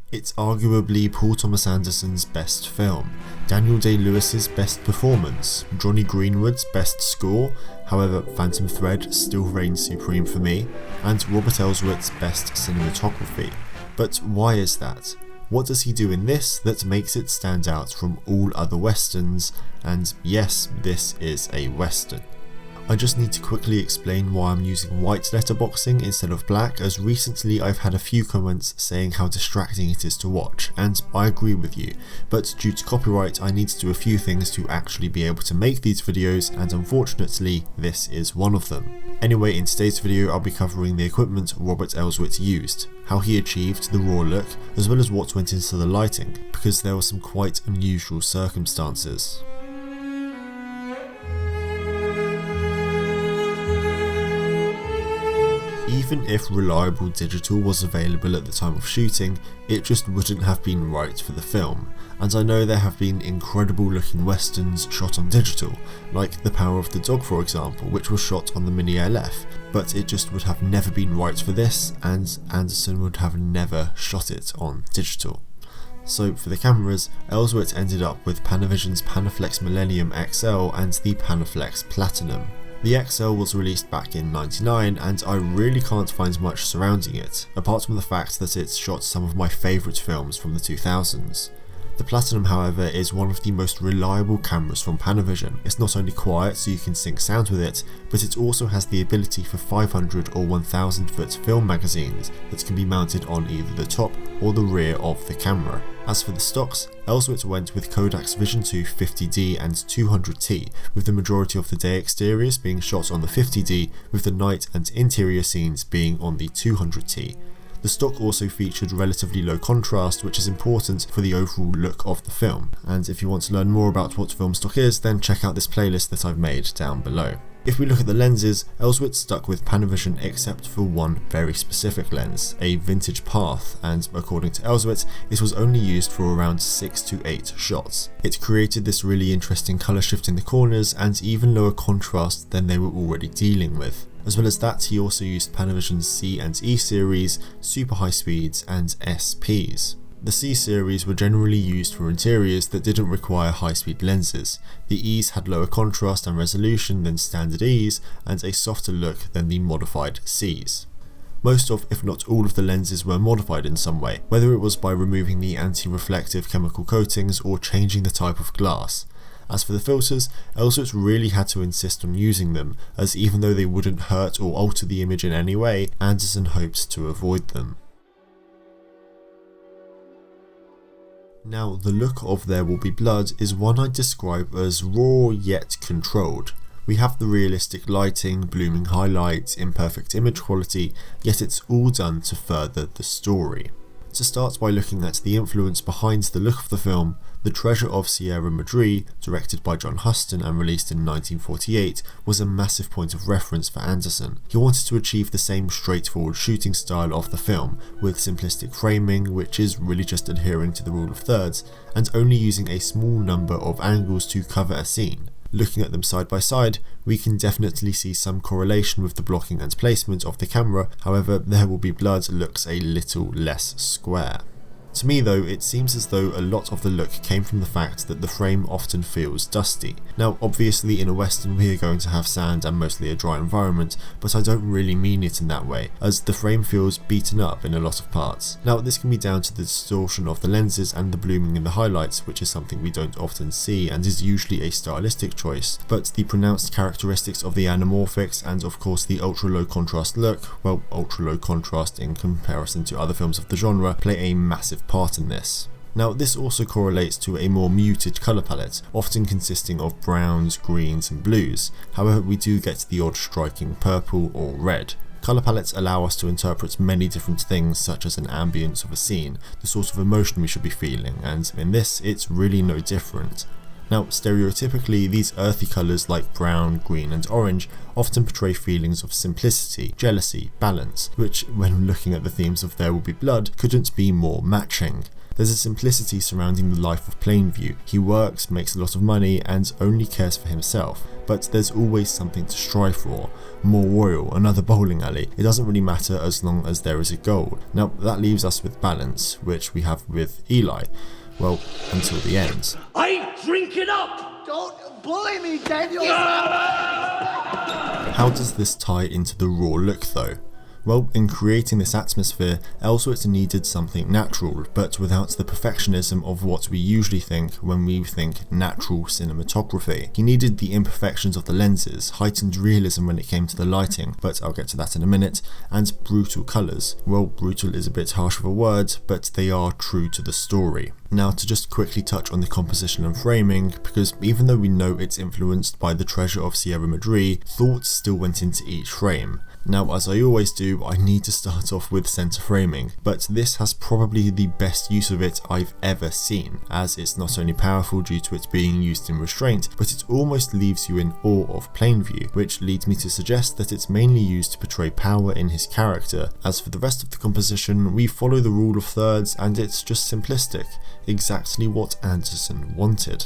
It's arguably Paul Thomas Anderson's best film, Daniel Day-Lewis's best performance, Jonny Greenwood's best score, however Phantom Thread still reigns supreme for me, and Robert Elswit's best cinematography. But why is that? What does he do in this that makes it stand out from all other westerns? And yes, this is a western. I just need to quickly explain why I'm using white letterboxing instead of black, as recently I've had a few comments saying how distracting it is to watch, and I agree with you, but due to copyright I need to do a few things to actually be able to make these videos, and unfortunately this is one of them. Anyway, in today's video I'll be covering the equipment Robert Elswit used, how he achieved the raw look, as well as what went into the lighting, because there were some quite unusual circumstances. Even if reliable digital was available at the time of shooting, it just wouldn't have been right for the film, and I know there have been incredible looking westerns shot on digital, like The Power of the Dog for example, which was shot on the Mini LF, but it just would have never been right for this, and Anderson would have never shot it on digital. So for the cameras, Elswit ended up with Panavision's Panaflex Millennium XL and the Panaflex Platinum. The XL was released back in '99 and I really can't find much surrounding it, apart from the fact that it's shot some of my favourite films from the 2000s. The Platinum, however, is one of the most reliable cameras from Panavision. It's not only quiet so you can sync sound with it, but it also has the ability for 500 or 1000 foot film magazines that can be mounted on either the top or the rear of the camera. As for the stocks, Elswit went with Kodak's Vision 2 50D and 200T, with the majority of the day exteriors being shot on the 50D, with the night and interior scenes being on the 200T. The stock also featured relatively low contrast, which is important for the overall look of the film, and if you want to learn more about what film stock is, then check out this playlist that I've made down below. If we look at the lenses, Elswit stuck with Panavision except for one very specific lens, a vintage Path, and according to Elswit, it was only used for around 6 to 8 shots. It created this really interesting colour shift in the corners and even lower contrast than they were already dealing with. As well as that, he also used Panavision's C and E series, super high speeds and SPs. The C series were generally used for interiors that didn't require high-speed lenses. The E's had lower contrast and resolution than standard E's and a softer look than the modified C's. Most of, if not all of the lenses were modified in some way, whether it was by removing the anti-reflective chemical coatings or changing the type of glass. As for the filters, Elswit really had to insist on using them, as even though they wouldn't hurt or alter the image in any way, Anderson hoped to avoid them. Now, the look of There Will Be Blood is one I'd describe as raw yet controlled. We have the realistic lighting, blooming highlights, imperfect image quality, yet it's all done to further the story. To start by looking at the influence behind the look of the film, The Treasure of Sierra Madre, directed by John Huston and released in 1948, was a massive point of reference for Anderson. He wanted to achieve the same straightforward shooting style of the film, with simplistic framing, which is really just adhering to the rule of thirds, and only using a small number of angles to cover a scene. Looking at them side by side, we can definitely see some correlation with the blocking and placement of the camera, however There Will Be Blood looks a little less square. To me though, it seems as though a lot of the look came from the fact that the frame often feels dusty. Now obviously in a western we are going to have sand and mostly a dry environment, but I don't really mean it in that way, as the frame feels beaten up in a lot of parts. Now this can be down to the distortion of the lenses and the blooming in the highlights, which is something we don't often see and is usually a stylistic choice, but the pronounced characteristics of the anamorphics and of course the ultra low contrast look, well ultra low contrast in comparison to other films of the genre, play a massive part in this. Now this also correlates to a more muted colour palette, often consisting of browns, greens and blues, however we do get the odd striking purple or red. Colour palettes allow us to interpret many different things such as an ambience of a scene, the sort of emotion we should be feeling, and in this it's really no different. Now stereotypically these earthy colours like brown, green and orange often portray feelings of simplicity, jealousy, balance, which when looking at the themes of There Will Be Blood couldn't be more matching. There's a simplicity surrounding the life of Plainview. He works, makes a lot of money, and only cares for himself. But there's always something to strive for. More oil, another bowling alley. It doesn't really matter as long as there is a goal. Now that leaves us with balance, which we have with Eli. Well, until the end. I drink it up! Don't bully me, Daniel! How does this tie into the raw look though? Well, in creating this atmosphere, Elswit needed something natural, but without the perfectionism of what we usually think when we think natural cinematography. He needed the imperfections of the lenses, heightened realism when it came to the lighting, but I'll get to that in a minute, and brutal colours. Well, brutal is a bit harsh of a word, but they are true to the story. Now to just quickly touch on the composition and framing, because even though we know it's influenced by the treasure of Sierra Madre, thought still went into each frame. Now as I always do, I need to start off with centre framing, but this has probably the best use of it I've ever seen, as it's not only powerful due to it being used in restraint, but it almost leaves you in awe of Plainview, which leads me to suggest that it's mainly used to portray power in his character. As for the rest of the composition, we follow the rule of thirds and it's just simplistic, exactly what Anderson wanted.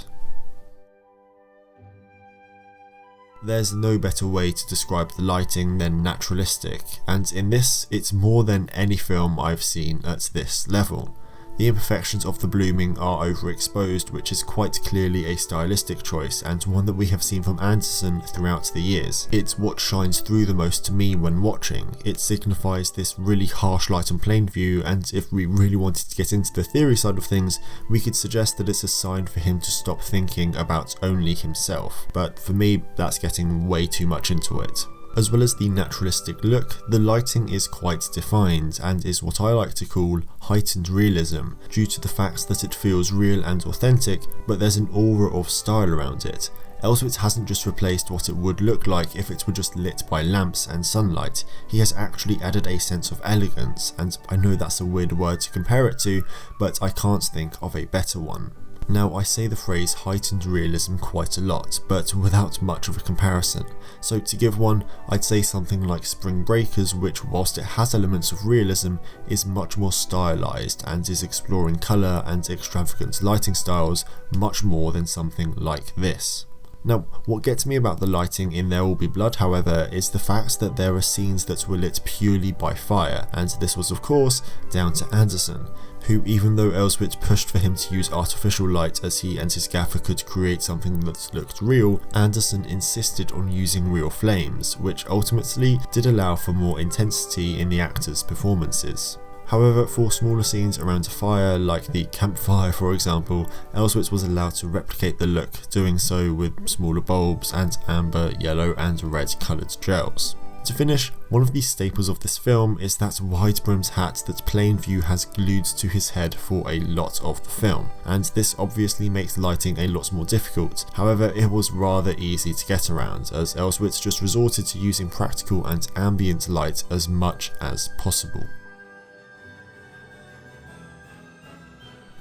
There's no better way to describe the lighting than naturalistic, and in this it's more than any film I've seen at this level. The imperfections of the blooming are overexposed, which is quite clearly a stylistic choice and one that we have seen from Anderson throughout the years. It's what shines through the most to me when watching. It signifies this really harsh light on Plainview, and if we really wanted to get into the theory side of things, we could suggest that it's a sign for him to stop thinking about only himself. But for me, that's getting way too much into it. As well as the naturalistic look, the lighting is quite defined and is what I like to call heightened realism, due to the fact that it feels real and authentic, but there's an aura of style around it. Elswit hasn't just replaced what it would look like if it were just lit by lamps and sunlight. He has actually added a sense of elegance, and I know that's a weird word to compare it to, but I can't think of a better one. Now I say the phrase heightened realism quite a lot, but without much of a comparison. So to give one, I'd say something like Spring Breakers, which whilst it has elements of realism, is much more stylised and is exploring colour and extravagant lighting styles much more than something like this. Now, what gets me about the lighting in There Will Be Blood, however, is the fact that there are scenes that were lit purely by fire, and this was of course down to Anderson, who, even though Elswit pushed for him to use artificial light as he and his gaffer could create something that looked real, Anderson insisted on using real flames, which ultimately did allow for more intensity in the actors' performances. However, for smaller scenes around a fire, like the campfire for example, Elswit was allowed to replicate the look, doing so with smaller bulbs and amber, yellow and red coloured gels. To finish, one of the staples of this film is that wide-brimmed hat that Plainview has glued to his head for a lot of the film, and this obviously makes lighting a lot more difficult. However, it was rather easy to get around, as Elswit just resorted to using practical and ambient light as much as possible.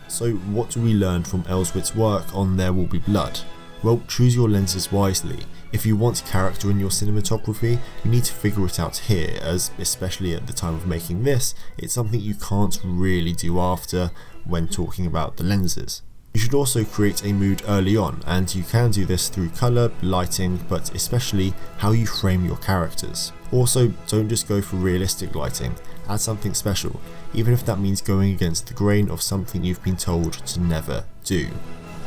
So what do we learn from Elswit's work on There Will Be Blood? Well, choose your lenses wisely. If you want character in your cinematography, you need to figure it out here, as especially at the time of making this, it's something you can't really do after when talking about the lenses. You should also create a mood early on, and you can do this through colour, lighting, but especially how you frame your characters. Also, don't just go for realistic lighting, add something special, even if that means going against the grain of something you've been told to never do.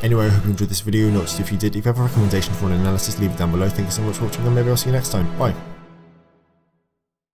Anyway, I hope you enjoyed this video. Notice if you did, if you have a recommendation for an analysis, leave it down below. Thank you so much for watching, and maybe I'll see you next time. Bye.